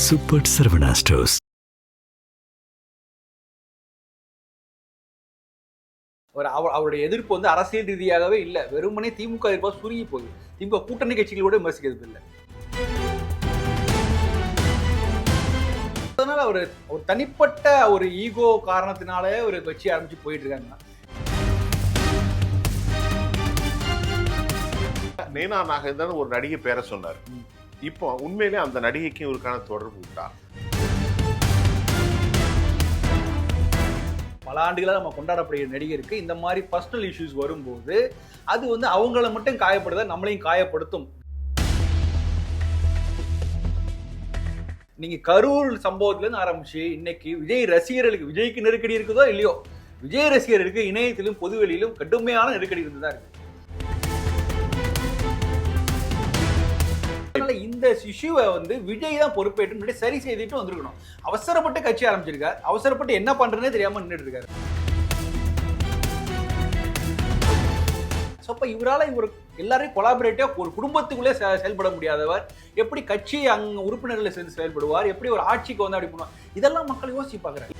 Super Saravana stores. அவருடைய எதிர்ப்பு வந்து அரசியல் ரீதியாகவே இல்லை, வெறுமனே திமுக எதிர்ப்பாக சுருங்கி போகுது. திமுக கூட்டணி கட்சிகளோட விமர்சிக்கிறது இல்லை. அதனால ஒரு தனிப்பட்ட ஒரு ஈகோ காரணத்தினாலே ஒரு கட்சி ஆரம்பிச்சு போயிட்டு இருக்காங்க. நேனா நாகேந்திரன் ஒரு நடிகை பேரை சொன்னார். இப்போ உண்மையிலே அந்த நடிகைக்கும் இவருக்கான தொடர்பு உண்டா? பல ஆண்டுகளாக நம்ம கொண்டாடப்படுகிற நடிகருக்கு இந்த மாதிரி பர்சனல் இஷ்யூஸ் வரும்போது அது வந்து அவங்கள மட்டும் காயப்படுதா, நம்மளையும் காயப்படுத்தும். நீங்க கரூர் சம்பவத்துல இருந்து ஆரம்பிச்சு இன்னைக்கு விஜய் ரசிகர்களுக்கு, விஜய்க்கு நெருக்கடி இருக்குதோ இல்லையோ, விஜய் ரசிகர்களுக்கு இணையத்திலும் பொதுவெளியிலும் கடுமையான நெருக்கடி இருந்துதான் இருக்கு. அதனால இந்த இஷ்யூவை வந்து விஜய் தான் பொறுப்பேற்று முன்னாடி சரி செய்துட்டு வந்திருக்கணும். அவசரப்பட்டு கட்சி ஆரம்பிச்சிருக்காரு, அவசரப்பட்டு என்ன பண்றதுனே தெரியாம நின்றுட்டு இருக்காரு. அப்ப இவரால எல்லாரையும் கொலாபரேட்டிவா ஒரு குடும்பத்துக்குள்ளே செயல்பட முடியாதவர் எப்படி கட்சி அங்க உறுப்பினர்களை சேர்ந்து செயல்படுவார், எப்படி ஒரு ஆட்சிக்கு வந்து அப்படி பண்ணுவார், இதெல்லாம் மக்கள் யோசிச்சு பாக்குறாங்க.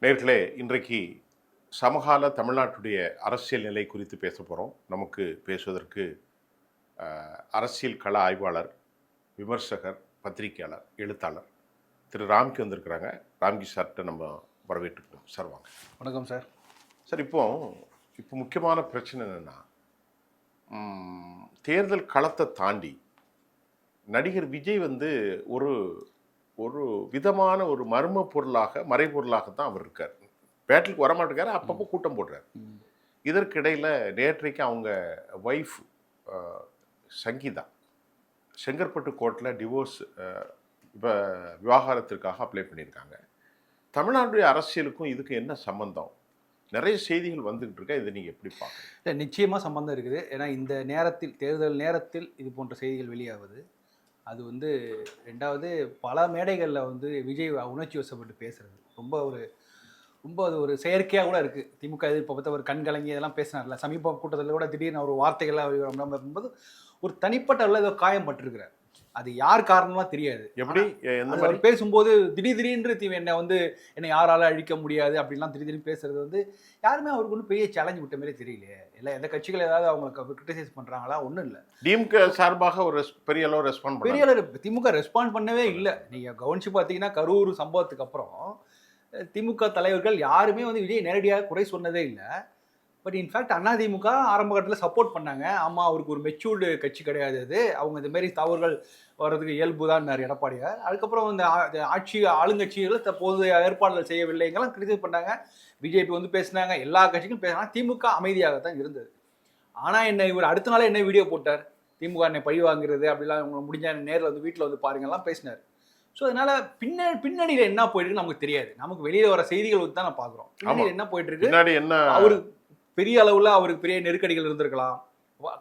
நேர்களே, இன்றைக்கு சமகால தமிழ்நாட்டுடைய அரசியல் நிலை குறித்து பேச போகிறோம். நமக்கு பேசுவதற்கு அரசியல் கள ஆய்வாளர், விமர்சகர், பத்திரிகையாளர், எழுத்தாளர் திரு ராம்கி வந்திருக்கிறாங்க. ராம்கி சார்கிட்ட நம்ம வரவேற்றுக்கோம். சார் வாங்க. வணக்கம் சார். சார், இப்போ முக்கியமான பிரச்சனை என்னென்னா, தேர்தல் களத்தை தாண்டி நடிகர் விஜய் வந்து ஒரு ஒரு விதமான ஒரு மர்ம பொருளாக, மறைபொருளாகத்தான் அவர் இருக்கார். பேட்டிலுக்கு வரமாட்டேங்காரு, அப்பப்போ கூட்டம் போடுறார். இதற்கிடையில் நேற்றைக்கு அவங்க ஒய்ஃப் சங்கீதா செங்கற்பட்டு கோர்ட்டில் டிவோர்ஸ் இப்போ விவாகரத்திற்காக அப்ளை பண்ணியிருக்காங்க. தமிழ்நாட்டுடைய அரசியலுக்கும் இதுக்கு என்ன சம்பந்தம்? நிறைய செய்திகள் வந்துகிட்டு இருக்கா, இதை நீங்கள் எப்படி பார்க்குறீங்க? நிச்சயமாக சம்பந்தம் இருக்குது. ஏன்னா இந்த நேரத்தில், தேர்தல் நேரத்தில் இது போன்ற செய்திகள் வெளியாகுது. அது வந்து ரெண்டாவது பல மேடைகளில் வந்து விஜய் உணர்ச்சி வசப்பட்டு பேசுறது ரொம்ப அது ஒரு செயற்கையாக கூட இருக்குது. திமுக இப்போ பார்த்த ஒரு கண்கலங்கி இதெல்லாம் பேசினார்ல, சமீப கூட்டத்தில் கூட திடீர்னு ஒரு வார்த்தைகள்லாம் இருக்கும்போது ஒரு தனிப்பட்ட அளவில் ஏதோ காயம் பட்டிருக்கிறார். அது யார் காரணம்லாம் தெரியாது. எப்படி அவர் பேசும்போது திடீர்னு என்னை யாரால அழிக்க முடியாது அப்படின்லாம் திடீர்னு பேசுறது வந்து யாருமே அவருக்கு ஒன்றும் பெரிய சேலஞ்ச் விட்ட மாதிரி தெரியலையே. இல்லை எந்த கட்சிகள் ஏதாவது அவங்களுக்கு கிரிட்டிசைஸ் பண்றாங்களா? ஒன்றும் இல்லை. திமுக சார்பாக ஒரு பெரிய அளவு திமுக ரெஸ்பாண்ட் பண்ணவே இல்லை. நீங்க கவனிச்சு பார்த்தீங்கன்னா கரூர் சம்பவத்துக்கு அப்புறம் திமுக தலைவர்கள் யாருமே வந்து விஜய் நேரடியாக குறை சொன்னதே இல்லை. பட் இன்ஃபேக்ட் அதிமுக ஆரம்ப கட்டத்தில் சப்போர்ட் பண்ணாங்க. ஆமாம், அவருக்கு ஒரு மெச்சூர்டு கட்சி கிடையாது அது, அவங்க இந்த மாதிரி தவறுகள் வர்றதுக்கு இயல்பு தான் எடப்பாடியார். அதுக்கப்புறம் இந்த ஆளுங்கட்சிகள் தற்போது ஏற்பாடுகள் செய்யவில்லைங்கெல்லாம் கிரிட்டிசைஸ் பண்ணாங்க. பிஜேபி வந்து பேசினாங்க, எல்லா கட்சிக்கும் பேசினாங்க. திமுக அமைதியாகத்தான் இருந்தது. ஆனால் இவர் அடுத்த நாளே என்ன வீடியோ போட்டார், திமுக என்னை பழி வாங்குறது அப்படிலாம் உங்களுக்கு முடிஞ்ச நேரில் வந்து வீட்டில் வந்து பாருங்கலாம் பேசினார். ஸோ அதனால பின்னணியில் என்ன போயிட்டு இருக்கு நமக்கு தெரியாது. நமக்கு வெளியே வர செய்திகள் வந்து தான் நான் பார்க்குறோம். பின்னாடி என்ன போயிட்டு இருக்கு, அவரு பெரிய அளவில் அவருக்கு பெரிய நெருக்கடிகள் இருந்திருக்கலாம்,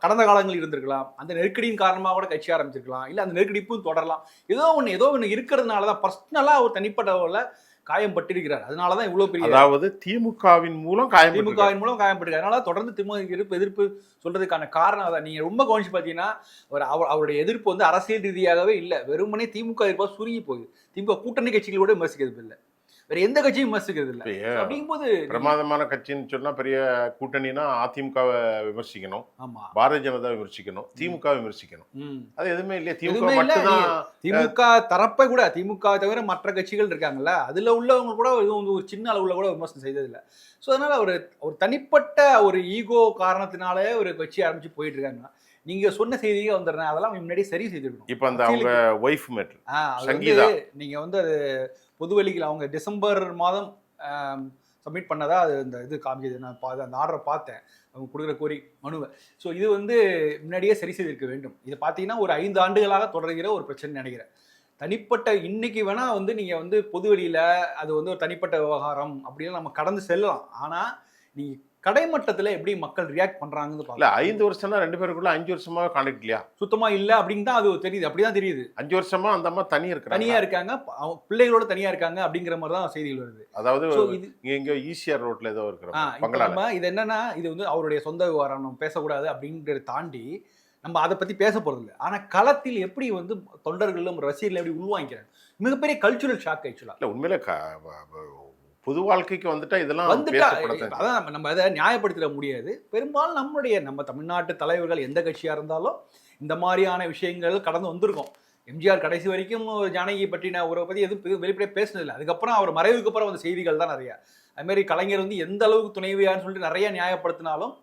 கடந்த காலங்களில் இருந்திருக்கலாம். அந்த நெருக்கடியின் காரணமாக கூட கட்சி ஆரம்பிச்சிருக்கலாம், இல்லை அந்த நெருக்கடி இப்பவும் தொடரலாம். ஏதோ ஒன்று இருக்கிறதுனால தான் பர்சனலாக அவர் தனிப்பட்ட காயம் பட்டிருக்கிறார். அதனால தான் இவ்வளோ பெரிய, அதாவது திமுகவின் மூலம் காயப்பட்டிருக்காரு. அதனால தொடர்ந்து திமுக எதிர்ப்பு சொல்றதுக்கான காரணம் அதான். நீங்க ரொம்ப கவனிச்சு பார்த்தீங்கன்னா அவருடைய எதிர்ப்பு வந்து அரசியல் ரீதியாகவே இல்லை, வெறுமனே திமுக எதிர்ப்பாக சுருங்கி போகுது. திமுக கூட்டணி கட்சிகளோட விமர்சிக்கிறது இல்லை, வேற எந்த கட்சியும் விமர்சிக்கிறது இல்லை. அப்படிங்கும்போது பிரமாதமான கட்சின்னு சொன்னா பெரிய கூட்டணினா அதிமுகவை விமர்சிக்கணும், பாரதிய ஜனதா விமர்சிக்கணும், திமுக விமர்சிக்கணும். அது எதுவுமே இல்லையா? திமுக மட்டும்தான். திமுக தரப்பை கூட, திமுக தவிர மற்ற கட்சிகள் இருக்காங்கல்ல, அதுல உள்ளவங்க கூட ஒரு சின்ன அளவுல கூட விமர்சனம் செய்ததில்லை. ஸோ அதனால ஒரு தனிப்பட்ட ஒரு ஈகோ காரணத்தினாலே ஒரு கட்சி ஆரம்பிச்சு போயிட்டு இருக்காங்க. நீங்க சொன்ன செய்தியே வந்துடுறேன், அதெல்லாம் முன்னாடி சரி செய்திருக்கணும். இப்ப அந்த அவங்க ஒய்ஃப் மேட்டர் சங்கீதா, நீங்க வந்து அது பொதுவெளியில் அவங்க டிசம்பர் மாதம் சப்மிட் பண்ணதா அது இது காமிச்சது. நான் அந்த ஆர்டரை பார்த்தேன், அவங்க கொடுக்குற கோரி மனுவை. ஸோ இது வந்து முன்னாடியே சரி செய்திருக்க வேண்டும். இது பார்த்தீங்கன்னா ஒரு 5 ஆண்டுகளாக தொடர்கிற ஒரு பிரச்சனை நினைக்கிறேன். தனிப்பட்ட இன்னைக்கு வேணா வந்து நீங்க வந்து பொதுவெளியில அது வந்து ஒரு தனிப்பட்ட விவகாரம் அப்படின்னு நம்ம கடந்து செல்லலாம். ஆனால் நீங்க கடைமட்டத்துல எப்படி மக்கள் ரியாக்ட் பண்றாங்கன்னு இல்ல பாக்கலாம். 5 வருஷம்னா 2 பேருக்குள்ள 5 வருஷமா கான்டாக்ட் இல்லையா? சுத்தமா இல்ல அப்படின்னு தான் அது தெரியுது. அப்படிதான் தெரியுது. 5 வருஷமா அந்த அம்மா தனியா இருக்கிறாங்க. தனியா இருக்காங்க. அவங்க பிள்ளைகளோட தனியா இருக்காங்க அப்படிங்கிற மாதிரி தான் செய்திகள் வருது. அதாவது சோ இது இங்க ஈசிஆர் ரோட்ல ஏதோ இருக்கிற இப்ப பங்களால. நம்ம இது என்னன்னா இது வந்து அவருடைய சொந்த விவகாரம், நம்ம பேசக்கூடாது அப்படிங்கறத தாண்டி நம்ம அதை பத்தி பேச போறது இல்லை. ஆனா களத்தில் எப்படி வந்து தொண்டர்களும் ரசிகர்கள் எப்படி உள்வாங்கிக்கிறாங்க, மிகப்பெரிய கல்ச்சுரல் ஷாக் ஆக்சுவலா. இல்ல உண்மையிலே பொது வாழ்க்கைக்கு வந்துட்டா இதெல்லாம் வந்துட்டா பேசப்படத்தான் அதான் நம்ம அதை நியாயப்படுத்திட முடியாது. பெரும்பாலும் நம்ம தமிழ்நாட்டு தலைவர்கள் எந்த கட்சியா இருந்தாலும் இந்த மாதிரியான விஷயங்கள் கடந்து வந்திருக்கோம். எம்ஜிஆர் கடைசி வரைக்கும் ஜானகி பற்றின உறவை பத்தி எதுவும் வெளிப்படையாக பேசினதில்லை. அதுக்கப்புறம் அவர் மறைவுக்கு அப்புறம் வந்த செய்திகள் தான் நிறைய. அது மாதிரி கலைஞர் வந்து எந்த அளவுக்கு துணைவியான்னு சொல்லிட்டு நிறைய நியாயப்படுத்தினாலும்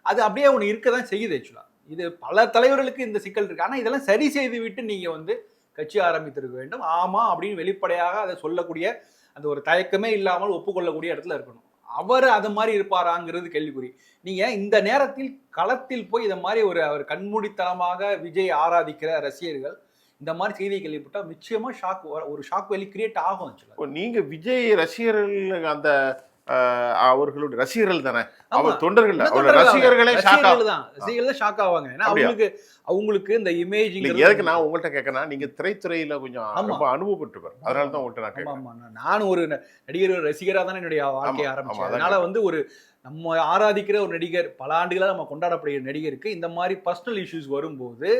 அது அப்படியே ஒன்று இருக்க தான் செய்யுது ஆக்சுவலா. இது பல தலைவர்களுக்கு இந்த சிக்கல் இருக்கு. ஆனா இதெல்லாம் சரி செய்து விட்டு நீங்க வந்து கட்சி ஆரம்பித்திருக்க வேண்டும். ஆமா அப்படின்னு வெளிப்படையாக அதை சொல்லக்கூடிய அந்த ஒரு தயக்கமே இல்லாமல் ஒப்புக்கொள்ளக்கூடிய இடத்துல இருக்கணும். அவர் அது மாதிரி இருப்பாராங்கிறது கேள்விக்குறி. நீங்க இந்த நேரத்தில் களத்தில் போய் இதை மாதிரி அவர் கண்மூடித்தனமாக விஜய் ஆராதிக்கிற ரசிகர்கள் இந்த மாதிரி செய்தியை கேள்விப்பட்டா நிச்சயமா ஒரு ஷாக் வேலி கிரியேட் ஆகும். நீங்க விஜய் ரசிகர்கள் அந்த அவர்களுடைய ரசிகர்கள் தானே, அவர் தொண்டர்கள் ரசிகர்களே ஷாக் ஆவாங்க. ஏன்னா அவங்களுக்கு இந்த இமேஜ் எதுக்கு நான் உங்கள்கிட்ட கேட்கறேன், நீங்க திரைத்துறையில கொஞ்சம் ரொம்ப அனுபவப்பட்டிருப்பார், அதனால தான் உங்கள்கிட்ட நான் கேட்கிறேன். நானும் ஒரு நடிகர் ரசிகரா தான் என்னுடைய வாழ்க்கையை ஆரம்பிச்சேன். அதனால வந்து ஒரு நம்ம ஆராதிக்கிற ஒரு நடிகர், பல ஆண்டுகளாக நம்ம கொண்டாடப்படுகிற நடிகருக்கு இந்த மாதிரி பர்சனல் இஷ்யூஸ் வரும்போது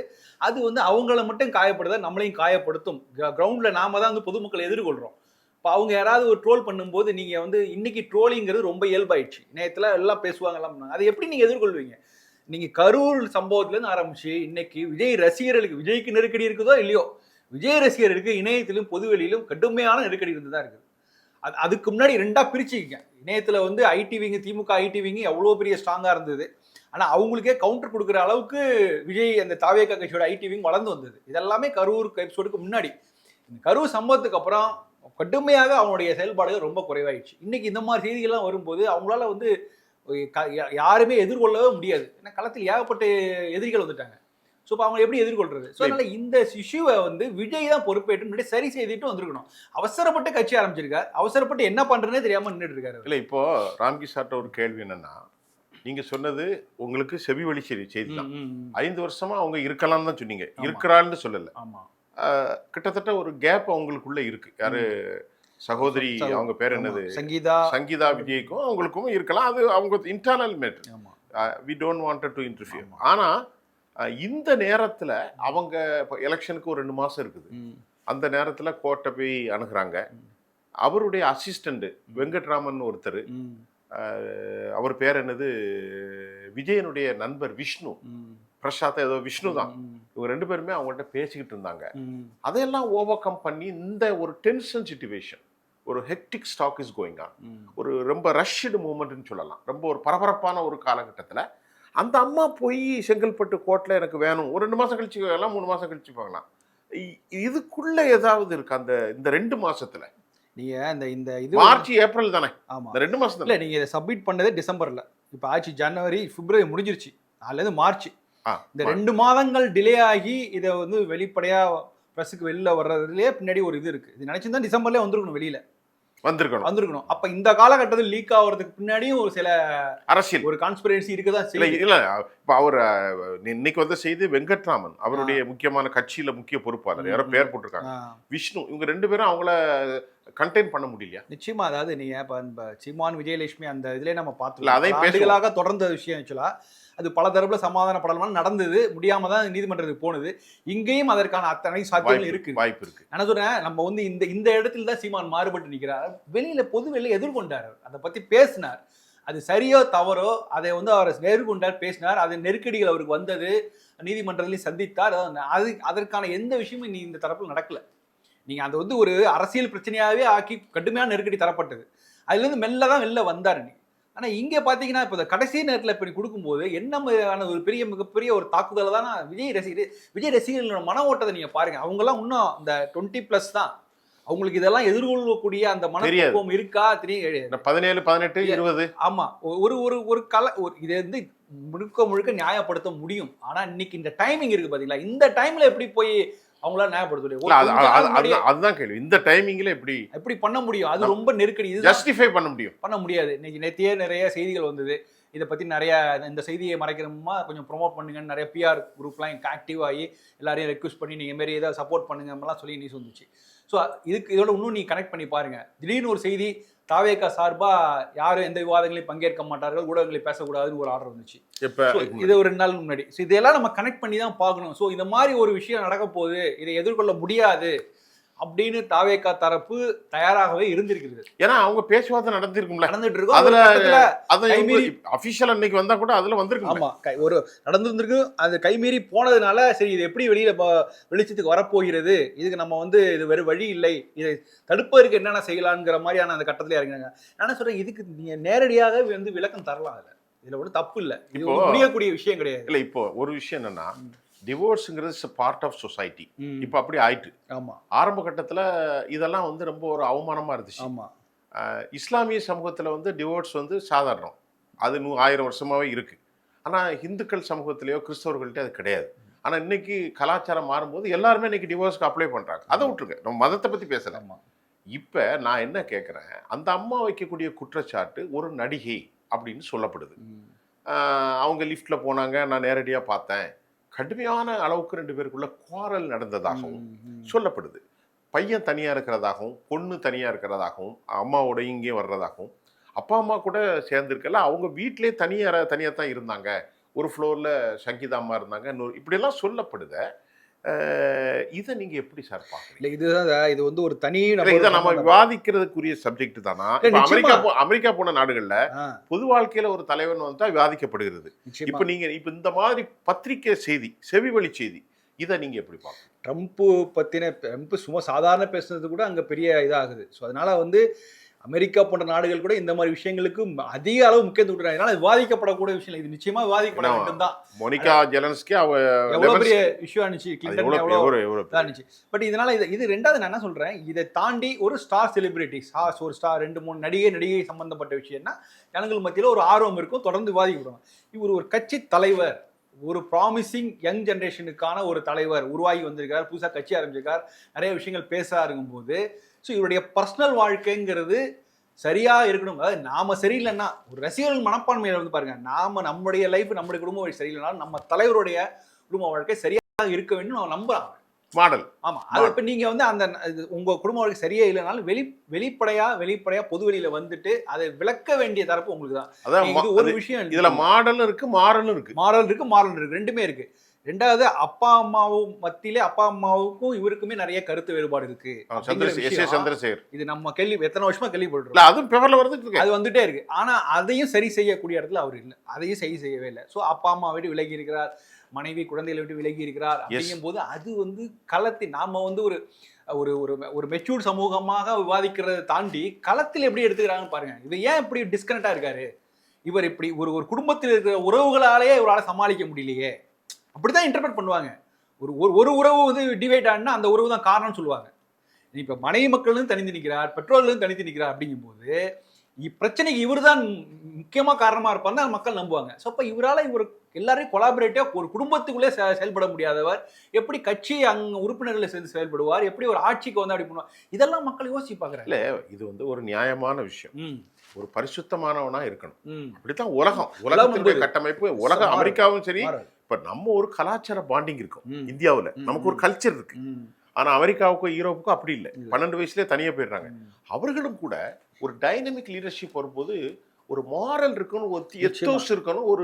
அது வந்து அவங்கள மட்டும் காயப்படுதா நம்மளையும் காயப்படுத்தும். கிரவுண்ட்ல நாம தான் வந்து பொதுமக்களை எதிர்கொள்றோம். இப்போ அவங்க யாராவது ஒரு ட்ரோல் பண்ணும்போது நீங்க வந்து இன்னைக்கு ட்ரோலிங்கிறது ரொம்ப இயல்பாயிடுச்சு. இணையத்துல எல்லாம் பேசுவாங்க, எல்லாம் பண்ணாங்க. அதை எப்படி நீங்க எதிர்கொள்வீங்க? நீங்க கரூர் சம்பவத்துல இருந்து ஆரம்பிச்சு இன்னைக்கு விஜய் ரசிகர்களுக்கு, விஜய்க்கு நெருக்கடி இருக்குதோ இல்லையோ, விஜய் ரசிகர்களுக்கு இணையத்திலும் பொதுவெளியிலும் கடுமையான நெருக்கடி இருந்துதான் இருக்குது. அதுக்கு முன்னாடி ரெண்டா பிரிச்சுக்க. இணையத்துல வந்து ஐடிவிங்க, திமுக ஐடிவிங்க எவ்வளோ பெரிய ஸ்ட்ராங்கா இருந்தது. ஆனா அவங்களுக்கே கவுண்டர் கொடுக்குற அளவுக்கு விஜய் அந்த தாவேகா கட்சியோட ஐடிவிங் வளர்ந்து வந்தது. இதெல்லாமே கரூர் எபிசோடுக்கு முன்னாடி. இந்த கரூர் சம்பவத்துக்கு அப்புறம் கடுமையாக அவனுடைய செயல்பாடுகள் ரொம்ப குறைவாயிடுச்சு. இன்னைக்கு இந்த மாதிரி செய்திகள்லாம் வரும்போது அவங்களால வந்து யாருமே எதிர்கொள்ளவே முடியாது. ஏன்னா களத்தில் ஏகப்பட்ட எதிரிகள் வந்துட்டாங்க. ஸோ இப்போ அவங்க எப்படி எதிர்கொள்றது? ஸோ அதனால இந்த இஷ்யூவை வந்து விஜய் தான் பொறுப்பேற்று முன்னாடி சரி செய்துட்டு வந்திருக்கணும். அவசரப்பட்டு கட்சி ஆரம்பிச்சிருக்காரு, அவசரப்பட்டு என்ன பண்றதுனே தெரியாம நின்றுட்டு இருக்காரு. இல்லை இப்போ ராம்கி சார்ட்ட ஒரு கேள்வி என்னன்னா, நீங்க சொன்னது உங்களுக்கு செவி வழி செய்தி தான். 5 வருஷமா அவங்க இருக்கலாம் தான் சொன்னீங்க, இருக்கிறான்னு சொல்லல. ஆமா, கிட்டத்தட்ட ஒரு கேப் அவங்களுக்குள்ள இருக்கு. யாரு சகோதரி, அவங்க பேர் என்னது, சங்கீதா விஜய்க்கும் அவங்களுக்கும் இருக்கலாம். அது அவங்க internal matter. We don't wanted to interfere. ஆனா இந்த நேரத்துல அவங்க எலெக்ஷனுக்கு ஒரு 2 மாசம் இருக்குது. அந்த நேரத்துல கோர்ட்டை போய் அணுகுறாங்க. அவருடைய அசிஸ்டண்ட் வெங்கட்ராமன் ஒருத்தர், அவர் பேர் என்னது, விஜயனுடைய நண்பர் விஷ்ணு பிரசாத், ஏதோ விஷ்ணு தான், இவங்க 2 பேருமே அவங்கள்ட்ட பேசிக்கிட்டு இருந்தாங்க. அதையெல்லாம் ஓவர் கம் பண்ணி இந்த ஒரு டென்ஷன் சிச்சுவேஷன், ஒரு hectic stock is going on, ஒரு ரொம்ப ரஷ்டு மூமெண்ட்னு சொல்லலாம். ரொம்ப ஒரு பரபரப்பான ஒரு காலகட்டத்தில் அந்த அம்மா போய் செங்கல்பட்டு கோர்ட்டில் எனக்கு வேணும், ஒரு 2 மாதம் கழிச்சு போகலாம், 3 மாதம் கழிச்சு போகலாம். இதுக்குள்ள ஏதாவது இருக்கு அந்த இந்த 2 மாசத்துல? நீங்க இந்த இது மார்ச் ஏப்ரல் தானே, ஆமா, இந்த 2 மாசத்துல. இல்ல நீங்க இதை சப்மிட் பண்ணதே டிசம்பர்ல, இப்போ ஆச்சு ஜனவரி, பிப்ரவரி முடிஞ்சிருச்சு, அதுலேருந்து மார்ச். இந்த 2 மாதங்கள் டிலே ஆகி இதை வந்து வெளிப்படையா பிரஸுக்கு வெளில வர்றதுலேயே பின்னாடி ஒரு இது இருக்கு. இது நினைச்சிருந்தா டிசம்பர்லேயே வந்திருக்கணும், வெளியில வந்திருக்கணும். அப்ப இந்த காலகட்டத்தில் லீக் ஆகிறதுக்கு பின்னாடியும் ஒரு சில அரசியல் ஒரு கான்ஸ்பிரன்சி இருக்குதான். இல்ல இப்ப அவர் இன்னைக்கு வந்த செய்தி வெங்கட்ராமன், அவருடைய முக்கியமான கட்சியில முக்கிய பொறுப்பாளர், யாரோ பேர் போட்டிருக்காங்க, விஷ்ணு, இவங்க 2 பேரும் அவங்கள கண்டெயின் பண்ண முடியலையா? நிச்சயமா. அதாவது நீங்க இப்ப சீமான் விஜயலட்சுமி அந்த இதுலயே நம்ம பார்த்தோம், ஆண்டுகளாக தொடர்ந்த விஷயம். ஆக்சுவலா அது பல தரப்புல சமாதானப்படலாம் நடந்தது, முடியாம தான் நீதிமன்றத்துக்கு போனது. இங்கேயும் அதற்கான அத்தனை சாத்தியங்கள் இருக்கு, வாய்ப்பு இருக்கு. நான் சொல்றேன், நம்ம வந்து இந்த இடத்துல தான் சீமான் மாறுபட்டு நிற்கிறார். வெளியில பொது வெளியில எதிர்கொண்டார், அதை பத்தி பேசினார். அது சரியோ தவறோ அதை வந்து அவர் எதிர்கொண்டார், பேசினார். அது நெருக்கடிகள் அவருக்கு வந்தது, நீதிமன்றத்திலையும் சந்தித்தார். அதற்கான எந்த விஷயமும் நீ இந்த தரப்புல நடக்கல. நீங்க அது வந்து ஒரு அரசியல் பிரச்சனையாவே ஆக்கி கடுமையான நெருக்கடி தரப்பட்டது. அதுல இருந்து மெல்ல தான் வெளில வந்தார். ஆனா இங்க பாத்தீங்கன்னா இப்ப கடைசி நேரத்துல இப்படி கொடுக்கும்போது என்ன மாதிரியான ஒரு மிகப்பெரிய ஒரு தாக்குதல் தான் விஜய் ரசிகர்களோட மன ஓட்டத்தை நீங்க பாருங்க. அவங்க எல்லாம் இன்னும் இந்த 20+ தான். அவங்களுக்கு இதெல்லாம் எதிர்கொள்ளக்கூடிய அந்த மனப்பக்குவம் இருக்கா தெரியும். 17, 18, 20. ஆமா, ஒரு இதை வந்து முழுக்க நியாயப்படுத்த முடியும். ஆனா இன்னைக்கு இந்த டைமிங் இருக்கு பாத்தீங்களா, இந்த டைம்ல எப்படி போய் அவங்களால நியாயப்படுத்த, அதுதான் கேள்வி. இந்த டைமிங்ல எப்படி பண்ண முடியும்? அது ரொம்ப நெருக்கடி. ஜஸ்டிஃபை பண்ண முடியாது. இன்னைக்கு நேத்தியே நிறைய செய்திகள் வந்தது. இதை பற்றி நிறைய இந்த செய்தியை மறைக்கிறோமா கொஞ்சம் ப்ரொமோட் பண்ணுங்கன்னு நிறைய பிஆர் குரூப்லாம் ஆக்டிவ் ஆகி எல்லாரையும் ரெக்வஸ்ட் பண்ணி நீங்கள் மாரி ஏதாவது சப்போர்ட் பண்ணுங்கலாம் சொல்லி நியூஸ் வந்துச்சு. ஸோ இதோட இன்னும் நீ கனெக்ட் பண்ணி பாருங்கள். திடீர்னு ஒரு செய்தி தாவேகா சார்பாக யாரும் எந்த விவாதங்களையும் பங்கேற்க மாட்டார்கள், ஊடகங்களை பேசக்கூடாதுன்னு ஒரு ஆர்டர் வந்துச்சு. இது ஒரு 2 நாள் முன்னாடி. ஸோ இதெல்லாம் நம்ம கனெக்ட் பண்ணி தான் பார்க்கணும். ஸோ இந்த மாதிரி ஒரு விஷயம் நடக்க போகுது, இதை எதிர்கொள்ள முடியாது அப்படின்னு தாவேகா தரப்பு தயாராகவே இருந்திருக்கிறது. ஏன்னா அவங்க பேச்சுவார்த்தை நடந்துட்டு இருக்கும். அபிஷியல் அன்னைக்கு வந்தா கூட அதுல வந்திருக்கு. ஆமா, ஒரு நடந்திருக்கு. அது கைமீறி போனதுனால சரி இது எப்படி வெளிச்சத்துக்கு வரப்போகிறது, இதுக்கு நம்ம இது வேறு வழி இல்லை, இதை தடுப்பதற்கு என்னென்ன செய்யலாங்கிற மாதிரியான அந்த கட்டத்துல இறங்கினாங்க. நான் சொல்றேன், இதுக்கு நீங்க நேரடியாக விளக்கம் தரலாம். இதுல ஒரு தப்பு இல்லை, இப்போ முடியக்கூடிய விஷயம் கிடையாது. இல்ல இப்போ ஒரு விஷயம் என்னன்னா, டிவோர்ஸ்ங்கிறது பார்ட் ஆஃப் சொசைட்டி. இப்போ அப்படி ஆயிட்டு. ஆமா, ஆரம்ப கட்டத்துல இதெல்லாம் ரொம்ப ஒரு அவமானமா இருந்துச்சு. ஆமா, இஸ்லாமிய சமூகத்துல டிவோர்ஸ் சாதாரணம், அது 1000 வருஷமாவே இருக்கு. ஆனா இந்துக்கள் சமூகத்திலேயோ கிறிஸ்தவர்கள்ட்ட அது கிடையாது. ஆனா இன்னைக்கு கலாச்சாரம் மாறும்போது எல்லாருமே இன்னைக்கு டிவோர்ஸ்க்கு அப்ளை பண்றாங்க. அதை விட்டுருங்க, நம்ம மதத்தை பத்தி பேசலாம். இப்ப நான் என்ன கேட்கிறேன், அந்த அம்மா வைக்கக்கூடிய குற்றச்சாட்டு ஒரு நடிகை அப்படின்னு சொல்லப்படுது. அவங்க லிஃப்ட்ல போனாங்க, நான் நேரடியா பார்த்தேன், கடுமையான அளவுக்கு 2 பேருக்குள்ள குவாரல் நடந்ததாகவும் சொல்லப்படுது. பையன் தனியா இருக்கிறதாகவும் பொண்ணு தனியா இருக்கிறதாகவும் அம்மாவோட இங்கே வர்றதாகவும், அப்பா அம்மா கூட சேர்ந்துருக்கல, அவங்க வீட்டிலே தனியா தான் இருந்தாங்க, ஒரு ஃப்ளோர்ல சங்கீதா அம்மா இருந்தாங்க, இப்படியெல்லாம் சொல்லப்படுது. இதை நீங்க எப்படி சார் பாக்குறீங்க? இதுதான் இது ஒரு தனி இதை நம்ம விவாதிக்கிறதுக்குரிய சப்ஜெக்ட் தானா? அமெரிக்கா போன நாடுகள்ல பொது வாழ்க்கையில ஒரு தலைவன் விவாதிக்கப்படுகிறது. இப்ப நீங்க இந்த மாதிரி பத்திரிகை செய்தி, செவிவழி செய்தி, இதை நீங்க எப்படி பாக்குறீங்க? ட்ரம்ப் சும்மா சாதாரண பேசுனது கூட அங்க பெரிய இதாகுது. ஸோ அதனால அமெரிக்கா போன்ற நாடுகள் கூட இந்த மாதிரி விஷயங்களுக்கு அதிக அளவு முக்கியத்துவம் கொடுக்குறாங்க. அதனால விவாதிக்கப்படக்கூடிய விஷயம் இல்லை, இது நிச்சயமா விவாதிக்கப்பட வேண்டும் தான். மோனிகா ஜெலன்ஸ்கி எவ்வளவு பெரிய இஷ்யூ ஆனிச்சு, கிளின்டன் எவ்வளவு ஆனிச்சு. பட் இதனால இது ரெண்டாவது நான் என்ன சொல்றேன், இதை தாண்டி ஒரு ஸ்டார் செலிபிரிட்டிஸ், ஒரு ஸ்டார் 2-3 நடிகை சம்பந்தப்பட்ட விஷயம்னா ஜனங்கள் மத்தியில் ஒரு ஆர்வம் இருக்கும், தொடர்ந்து விவாதிக்கப்படுவாங்க. இவர் ஒரு கட்சி தலைவர், ஒரு ப்ராமிசிங் யங் ஜென்ரேஷனுக்கான ஒரு தலைவர் உருவாகி வந்திருக்கார், புதுசாக கட்சி ஆரம்பிச்சிருக்கார், நிறைய விஷயங்கள் பேச இருக்கும்போது ஸோ இவருடைய பர்சனல் வாழ்க்கைங்கிறது சரியாக இருக்கணும். அதாவது நாம சரியில்லைன்னா, ஒரு ரசிகர்கள் மனப்பான்மையில பாருங்க, நம்முடைய லைஃப், நம்முடைய குடும்ப வாழ்க்கை சரியில்லைனாலும் நம்ம தலைவருடைய குடும்ப வாழ்க்கை சரியாக இருக்க வேண்டும் நம்ம நம்புறாங்க. மாடல். ஆமா, அது இப்ப நீங்க அந்த உங்க குடும்ப வாழ்க்கை சரியா இல்லைனாலும் வெளிப்படையா பொது வெளியில வந்துட்டு அதை விளக்க வேண்டிய தரப்பு உங்களுக்கு தான். அதான் ஒரு விஷயம். இதுல மாடலும் இருக்கு, மாறலும் இருக்கு. மாறல் இருக்கு, ரெண்டுமே இருக்கு. ரெண்டாவது, அப்பா அம்மாவுக்கும் இவருக்குமே நிறைய கருத்து வேறுபாடு இருக்கு. இது நம்ம எத்தனை வருஷமா கேள்விப்பட்டிருக்கோம். அதுவும் பேப்பர்ல அது வந்துட்டே இருக்கு. ஆனா அதையும் சரி செய்யக்கூடிய இடத்துல அவர் இல்லை, அதையும் சரி செய்யவே இல்லை. ஸோ அப்பா அம்மா விட்டு விலகி இருக்கிறார், மனைவி குழந்தைகளை விட்டு விலகி இருக்கிறார். அப்படிங்கும் போது அது களத்தில் நாம ஒரு ஒரு மெச்சூர்ட் சமூகமாக விவாதிக்கிறத தாண்டி களத்தில் எப்படி எடுத்துக்கிறாங்கன்னு பாருங்க. இது ஏன் இப்படி டிஸ்கனெக்டா இருக்காரு இவர்? இப்படி ஒரு குடும்பத்தில் இருக்கிற உறவுகளாலேயே இவரால் சமாளிக்க முடியலையே, அப்படிதான் இன்டர்பிரட் பண்ணுவாங்க. ஒரு உறவு டிவைட் ஆனா அந்த உறவு தான் காரணம்னு சொல்லுவாங்க. இப்ப மனைவி மக்களும் தனித்து நிற்கிறார், பெற்றோர்களும் தனித்து நிற்கிறார். அப்படிங்கும்போது பிரச்சனைக்கு இவர் தான் முக்கியமா காரணமா இருப்பாங்க, மக்கள் நம்புவாங்க. ஸோ அப்ப இவரால் எல்லாரையும் கொலாபரேட்டிவா ஒரு குடும்பத்துக்குள்ளே செயல்பட முடியாதவர் எப்படி கட்சி உறுப்பினர்களை சேர்ந்து செயல்படுவார், எப்படி ஒரு ஆட்சிக்கு அப்படி பண்ணுவார், இதெல்லாம் மக்கள் யோசிச்சு பார்க்குறாங்க. இல்ல, இது ஒரு நியாயமான விஷயம். ஒரு பரிசுத்தமானவனா இருக்கணும். அப்படித்தான் உலகத்தினுடைய கட்டமைப்பு. உலகம் அமெரிக்காவும் சரி, இப்ப நம்ம ஒரு கலாச்சார பாண்டிங் இருக்கும் இந்தியாவுல, நமக்கு ஒரு கல்ச்சர் இருக்கு. ஆனா அமெரிக்காவுக்கும் யூரோப்புக்கும் அப்படி இல்லை. 12 வயசுலயே தனியா போயிடுறாங்க. அவர்களும் கூட ஒரு டைனமிக் லீடர்ஷிப் வரும்போது ஒரு மாரல் இருக்கணும், ஒரு எத்தோஸ் இருக்கணும், ஒரு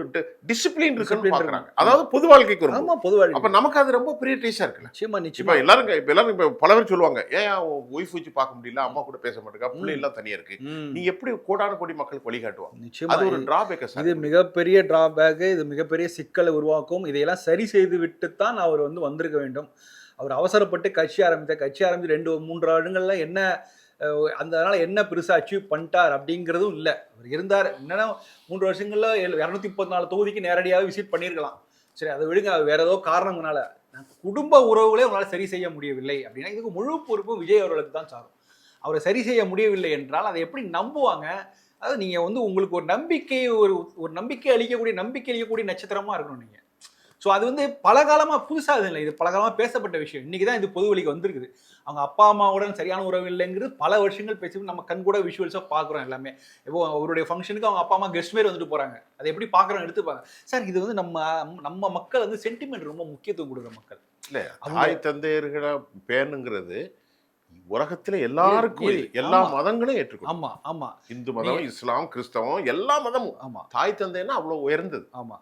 டிசிப்ளின் இருக்கணும் பாக்குறாங்க. அதாவது பொது வாழ்க்கைக்கு வரும். அப்ப நமக்கு அது ரொம்ப பெரிய டேஸ்டா இருக்கு. இப்ப எல்லாரும் இப்ப பல பேர் சொல்லுவாங்க, ஏன் ஒய்ஃப் வச்சு பார்க்க முடியல, அம்மா கூட பேச மாட்டேங்க, பிள்ளை எல்லாம் தனியா இருக்கு, நீ எப்படி கோடான கோடி மக்களுக்கு வழிகாட்டுவாங்க? அது ஒரு டிராபேக். இது மிகப்பெரிய டிராபேக், இது மிகப்பெரிய சிக்கலை உருவாக்கும். இதையெல்லாம் சரி செய்து விட்டுத்தான் அவர் வந்திருக்க வேண்டும். அவர் அவசரப்பட்டு கட்சி ஆரம்பிச்சு 2-3 வருடங்கள்ல என்ன அதனால என்ன பெருசாக அச்சீவ் பண்ணிட்டார் அப்படிங்கிறதும் இல்லை. அவர் இருந்தார், என்னன்னா 3 வருஷங்கள்ல 234 தொகுதிக்கு நேரடியாக விசிட் பண்ணியிருக்கலாம். சரி, அதை விடுங்க, வேற ஏதோ காரணங்களால குடும்ப உறவுகளே அவங்களால சரி செய்ய முடியவில்லை அப்படின்னா இதுக்கு முழு பொறுப்பு விஜய் அவர்களுக்கு தான் சாரும். அவரை சரி செய்ய முடியவில்லை என்றால் அதை எப்படி நம்புவாங்க? அதாவது நீங்க உங்களுக்கு ஒரு நம்பிக்கை, ஒரு நம்பிக்கை அளிக்கக்கூடிய நட்சத்திரமா இருக்கணும். நீங்க ஸோ அது வந்து பல காலமாக புதுசாக இல்லை, இது பல காலமாக பேசப்பட்ட விஷயம். இன்னைக்கு தான் இது பொது வழிக்கு வந்திருக்குது. அவங்க அப்பா அம்மாவுடன் சரியான உறவு இல்லைங்கிறது பல வருஷங்கள் பேசி நம்ம கண் கூட விஷுவல்ஸாக பார்க்குறோம் எல்லாமே. இப்போ அவருடைய ஃபங்க்ஷனுக்கு அவங்க அப்பா அம்மா கெஸ்ட் மாரி வந்துட்டு போகிறாங்க, அதை எப்படி பார்க்குறோம் எடுத்துப்பாங்க. சார் இது வந்து நம்ம மக்கள் வந்து சென்டிமெண்ட் ரொம்ப முக்கியத்துவம் கொடுக்குற மக்கள். இல்லை, தாய் தந்தையர்களை பேணுங்கிறது உலகத்துல எல்லாருக்கும் எல்லா மதங்களும் ஏற்றுக்கணும். ஆமா ஆமா, இந்து மதம், இஸ்லாம், கிறிஸ்தவம் எல்லா மதமும். ஆமா, தாய் தந்தைன்னா அவ்வளவு உயர்ந்தது. ஆமா.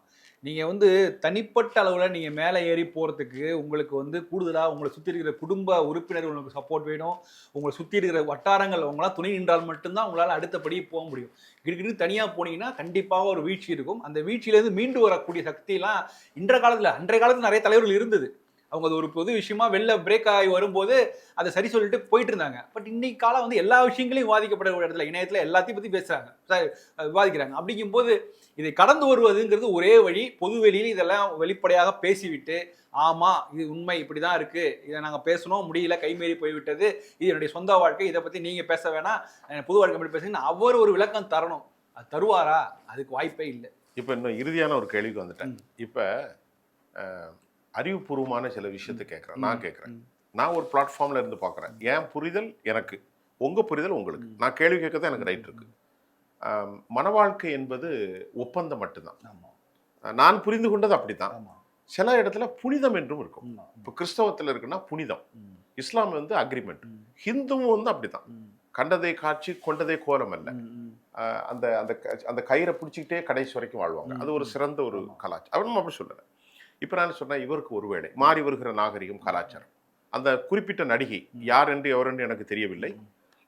நீங்க வந்து தனிப்பட்ட அளவுல நீங்க மேலே ஏறி போறதுக்கு உங்களுக்கு வந்து கூடுதலா உங்களை சுத்தி இருக்கிற குடும்ப உறுப்பினர்கள் உங்களுக்கு சப்போர்ட் வேணும். உங்களை சுத்தி இருக்கிற வட்டாரங்கள் அவங்களாம் துணை நின்றால் மட்டும்தான் உங்களால அடுத்தபடி போக முடியும். கிடுக்கிட்டு தனியா போனீங்கன்னா கண்டிப்பாக ஒரு வீழ்ச்சி இருக்கும். அந்த வீழ்ச்சியிலேருந்து மீண்டு வரக்கூடிய சக்தியெல்லாம் அன்றைய காலத்துல நிறைய தலைவர்கள் இருந்தது. அவங்க அது ஒரு பொது விஷயமா வெளில பிரேக் ஆகி வரும்போது அதை சரி சொல்லிட்டு போயிட்டு இருந்தாங்க. பட் இன்னைக்கு காலம் வந்து எல்லா விஷயங்களையும் விவாதிக்கப்பட இடத்துல இணையத்துல எல்லாத்தையும் பத்தி பேசுறாங்க, விவாதிக்கிறாங்க. அப்படிங்கும்போது இதை கடந்து வருவதுங்கிறது ஒரே வழி. பொது வெளியில் இதெல்லாம் வெளிப்படையாக பேசிவிட்டு, ஆமா இது உண்மை, இப்படிதான் இருக்கு, இதை நாங்க பேசணும், முடியல, கைமீறி போய்விட்டது, இது என்னுடைய சொந்த வாழ்க்கை, இதை பத்தி நீங்க பேச வேணாம், பொது வாழ்க்கை எப்படி பேசுங்க, அவர் ஒரு விளக்கம் தரணும். அது தருவாரா? அதுக்கு வாய்ப்பே இல்லை. இப்ப இன்னும் இறுதியான ஒரு கேள்விக்கு வந்துட்டேன். இப்ப அறிவுபூர்வமான சில விஷயத்தை கேட்குறேன். நான் கேட்குறேன், நான் ஒரு பிளாட்ஃபார்ம்ல இருந்து பார்க்குறேன். என் புரிதல் எனக்கு, உங்க புரிதல் உங்களுக்கு. நான் கேள்வி கேட்கறது எனக்கு ரைட் இருக்கு. மன வாழ்க்கை என்பது ஒப்பந்தம் மட்டும்தான். நான் புரிந்து கொண்டது அப்படித்தான். சில இடத்துல புனிதம் என்றும் இருக்கும். இப்போ கிறிஸ்தவத்தில் இருக்குன்னா புனிதம், இஸ்லாம் வந்து அக்ரிமெண்ட், ஹிந்துவும் வந்து அப்படித்தான். கண்டதை காட்சி கொண்டதை கோலம் அல்ல. அந்த அந்த கயிறை பிடிச்சிக்கிட்டே கடைசி வரைக்கும் வாழ்வாங்க. அது ஒரு சிறந்த ஒரு கலாச்சாரம். அப்படி சொல்லலை. இப்போ நான் சொன்னேன், இவருக்கு ஒருவேளை மாறி வருகிற நாகரிகம், கலாச்சாரம், அந்த குறிப்பிட்ட நடிகை யார் என்று எவரென்று எனக்கு தெரியவில்லை,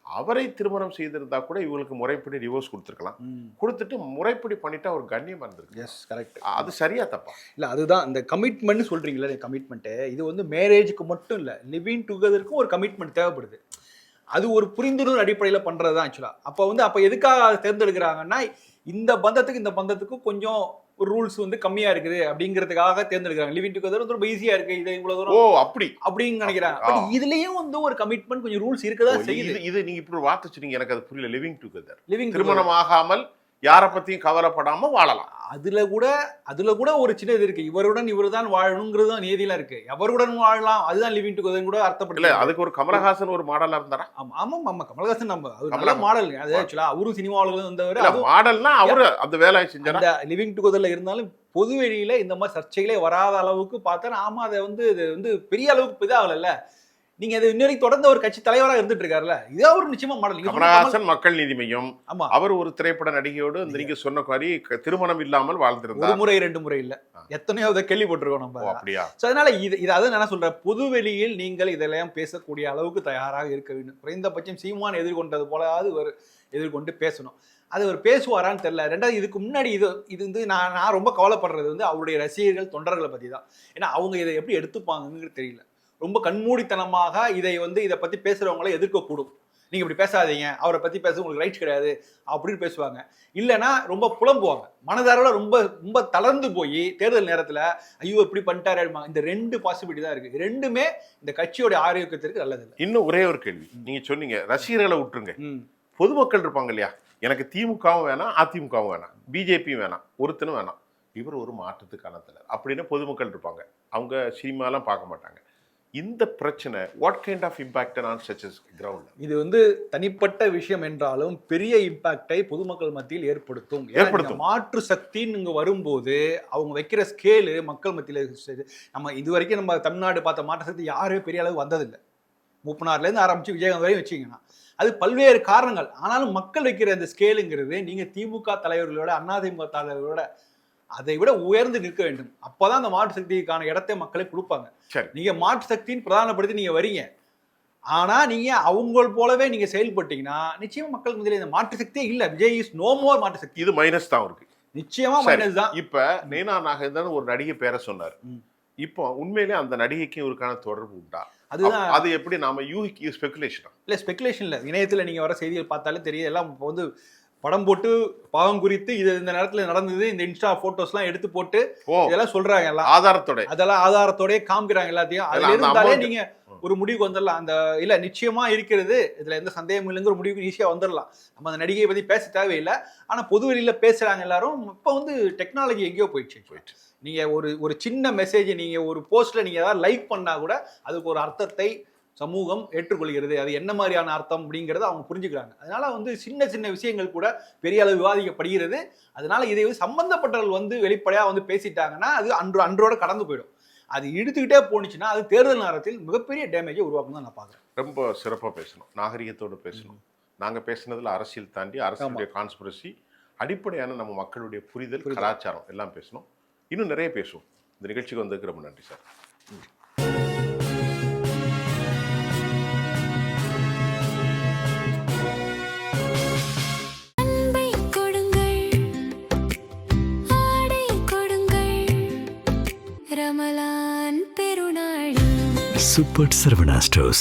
அவரை திருமணம் செய்திருந்தா கூட இவங்களுக்கு முறைப்படி டிவோர்ஸ் கொடுத்துருக்கலாம். கொடுத்துட்டு முறைப்படி பண்ணிட்டு அவர் கண்ணியம் இருந்திருக்கு. Yes, correct. அது சரியா தப்பா? இல்லை, அதுதான் இந்த கமிட்மெண்ட் சொல்றீங்களா. கமிட்மெண்ட்டு இது வந்து மேரேஜுக்கு மட்டும் இல்லை, லிவிங் டுகெதருக்கும் ஒரு கமிட்மெண்ட் தேவைப்படுது. அது ஒரு புரிந்துணர்வு அடிப்படையில் பண்றது தான் ஆக்சுவலா. அப்போ எதுக்காக தேர்ந்தெடுக்கிறாங்கன்னா, இந்த பந்தத்துக்கும் கொஞ்சம் ரூல்ஸ் வந்து கம்மியா இருக்குது அப்படிங்கிறதுக்காக தேர்ந்தெடுக்கிறாங்க. லிவிங் டுகெதர் ரொம்ப ஈஸியா இருக்கு, இது இவ்வளவு தூரம் அப்படின்னு நினைக்கிறாங்க. பட் இதுலயும் வந்து ஒரு கமிட்மெண்ட், கொஞ்சம் ரூல்ஸ் இருக்கதா செய்யுது. இது நீங்க இப்படி ஒரு வார்த்தை சொன்னீங்க, எனக்கு அது புரியல. லிவிங் டுகெதர், திருமணம் ஆகாமல் யாரை பத்தியும் கவலைப்படாம வாழலாம். அதுல கூட ஒரு சின்ன இது இருக்கு. இவருடன் இவர்தான் வாழணுங்கிறது தான் நீதியில இருக்கு. எவருடன் வாழலாம், அதுதான் லிவிங் டுகெதர் கூட அர்த்தப்படல. அதுக்கு ஒரு கமலஹாசன் ஒரு மாடலா இருந்தாரா? ஆமா, கமலஹாசன் நம்ம நல்ல மாடல். அது ஆக்சுவலா அவரும் சினிமாவுல வந்தவர். மாடல்னா அவரு அந்த வேலையை செஞ்சாரு. அந்த லிவிங் டுகெதர்ல இருந்தாலும் பொது வெளியில இந்த மாதிரி சர்ச்சைகளே வராத அளவுக்கு பார்த்தா, ஆமா அதை வந்து பெரிய அளவுக்கு இதாகல. நீங்க அது இன்னொரு தொடர்ந்து ஒரு கட்சி தலைவராக இருந்துட்டு இருக்காருல்ல, இதே ஒரு நிச்சயமா மாடல். கமலஹாசன் மக்கள் நீதி மையம், அவர் ஒரு திரைப்பட நடிகையோடு நீங்க சொன்ன மாதிரி திருமணம் இல்லாமல் வாழ்ந்திருந்தார். ஒரு முறை 2 முறை இல்ல, எத்தனையோ அதை கேள்விப்பட்டிருக்கோம் நம்ம. அப்படியா? அதனால இது அதான் என்ன சொல்ற, பொது வெளியில் நீங்கள் இதெல்லாம் பேசக்கூடிய அளவுக்கு தயாராக இருக்க வேண்டும். குறைந்தபட்சம் சீமான் எதிர்கொண்டது போலாவது எதிர்கொண்டு பேசணும். அது அவர் பேசுவாரான்னு தெரியல. ரெண்டாவது, இதுக்கு முன்னாடி இது வந்து நான் ரொம்ப கவலைப்படுறது வந்து அவருடைய ரசிகர்கள், தொண்டர்களை பத்தி தான். ஏன்னா அவங்க இதை எப்படி எடுத்துப்பாங்கன்னு தெரியல. ரொம்ப கண்மூடித்தனமாக இதை பத்தி பேசுறவங்களை எதிர்க்கக்கூடும். நீங்க இப்படி பேசாதீங்க, அவரை பத்தி பேச உங்களுக்கு ரைட்ஸ் கிடையாது அப்படின்னு பேசுவாங்க. இல்லைன்னா ரொம்ப புலம்புவாங்க, மனதார ரொம்ப தளர்ந்து போய் தேர்தல் நேரத்துல ஐயோ இப்படி பண்ணிட்டாரு. இந்த 2 பாசிபிலிட்டி தான் இருக்கு. ரெண்டுமே இந்த கட்சியோட ஆரோக்கியத்திற்கு நல்லது. இன்னும் ஒரே ஒரு கேள்வி, நீங்க சொன்னீங்க ரசிகர்களை விட்டுருங்க, பொதுமக்கள் இருப்பாங்க இல்லையா, எனக்கு திமுகவும் வேணாம், அதிமுகவும் வேணாம், பிஜேபியும் வேணாம், ஒருத்தனும் வேணாம், இவர் ஒரு மாற்றத்துக்கான தலைவர் அப்படின்னு பொதுமக்கள் இருப்பாங்க. அவங்க சினிமாலாம் பார்க்க மாட்டாங்க. இந்த பிரச்சனை what kind of impact on such a ground? இது வந்து தனிப்பட்ட விஷயம் என்றாலும் பெரிய இம்பாக்டை பொதுமக்கள் மத்தியில் ஏற்படுத்தும். மாற்று சக்தின்னு இங்க வரும்போது அவங்க வைக்கிற ஸ்கேலு மக்கள் மத்தியில், நம்ம இதுவரைக்கும் நம்ம தமிழ்நாடு பார்த்த மாற்று சக்தி யாருமே பெரிய அளவு வந்ததில்லை. மூப்பனார்லேருந்து ஆரம்பிச்சு விஜயகாந்த் வரையும் வச்சிங்கன்னா அது பல்வேறு காரணங்கள். ஆனாலும் மக்கள் வைக்கிற அந்த ஸ்கேலுங்கிறது நீங்க திமுக தலைவர்களோட, அதிமுக தலைவர்களோட அதை விட உயர்ந்து நிற்க வேண்டும். அப்பதான் அந்த மாற்று சக்திக்கான இடத்தை மக்களை கொடுப்பாங்க. நீங்க மாற்று சக்தியின் பிரதானப்படுத்தி நீங்க வரீங்க, ஆனா நீங்க அவங்க போலவே நீங்க செயல்பட்டீங்கன்னா நிச்சயமா மக்களுக்கு முதல்ல இந்த மாற்று சக்தியே இல்ல. விஜய் இஸ் நோ மோர் மாற்று சக்தி. இது மைனஸ் தான் இருக்கு, நிச்சயமா மைனஸ் தான். இப்ப நேனா நாகேந்திரன் ஒரு நடிகை பேரை சொன்னார். இப்போ உண்மையிலே அந்த நடிகைக்கு இவருக்கான தொடர்பு உண்டா? அதுதான் அது எப்படி நாம யூஹிக்கு ஸ்பெகுலேஷன் இல்ல, ஸ்பெகுலேஷன் இல்ல. இணையத்துல நீங்க வர செய்திகள் பார்த்தாலே தெரியும். எல்லாம் வந்து படம் போட்டு பாவம் குறித்து இது இந்த நேரத்துல நடந்தது, இந்த இன்ஸ்டா போட்டோஸ்லாம் எடுத்து போட்டு இதெல்லாம் சொல்றாங்க. எல்லாம் ஆதாரத்தோட, அதெல்லாம் ஆதாரத்தோட காமிக்கிறாங்க எல்லாத்தையும். அதுல இருந்தாலே நீங்க ஒரு முடிவுக்கு வந்துடலாம். அந்த இல்ல நிச்சயமா இருக்கிறது, இதுல எந்த சந்தேகமும் இல்லைங்கிற ஒரு முடிவுக்கு ஈஸியா வந்துடலாம். நம்ம அந்த நடிகையை பத்தி பேச தேவையில்லை. ஆனா பொது வெளியில பேசுறாங்க எல்லாரும். இப்ப வந்து டெக்னாலஜி எங்கேயோ போயிடுச்சு. நீங்க ஒரு சின்ன மெசேஜ் நீங்க ஒரு போஸ்ட்ல நீங்க ஏதாவது லைக் பண்ணா கூட அதுக்கு ஒரு அர்த்தத்தை சமூகம் ஏற்றுக்கொள்கிறது. அது என்ன மாதிரியான அர்த்தம் அப்படிங்கறத அவங்க புரிஞ்சுக்கிறாங்க. அதனால வந்து சின்ன சின்ன விஷயங்கள் கூட பெரிய அளவு விவாதிக்கப்படுகிறது. அதனால இதை வந்து சம்பந்தப்பட்டவர்கள் வந்து வெளிப்படையா வந்து பேசிட்டாங்கன்னா அது அன்றோட கடந்து போயிடும். அது இழுத்துக்கிட்டே போனுச்சுன்னா அது தேர்தல் நேரத்தில் மிகப்பெரிய டேமேஜை உருவாக்கும் தான் நான் பார்க்குறேன். ரொம்ப சிறப்பாக பேசணும், நாகரிகத்தோடு பேசணும். நாங்கள் பேசுனதுல அரசியல் தாண்டி அரசியலுடைய கான்ஸ்பிரசி, அடிப்படையான நம்ம மக்களுடைய புரிதல், கலாச்சாரம் எல்லாம் பேசணும். இன்னும் நிறைய பேசுவோம். இந்த நிகழ்ச்சிக்கு வந்ததுக்கு ரொம்ப நன்றி சார். Super Sarvana Stores.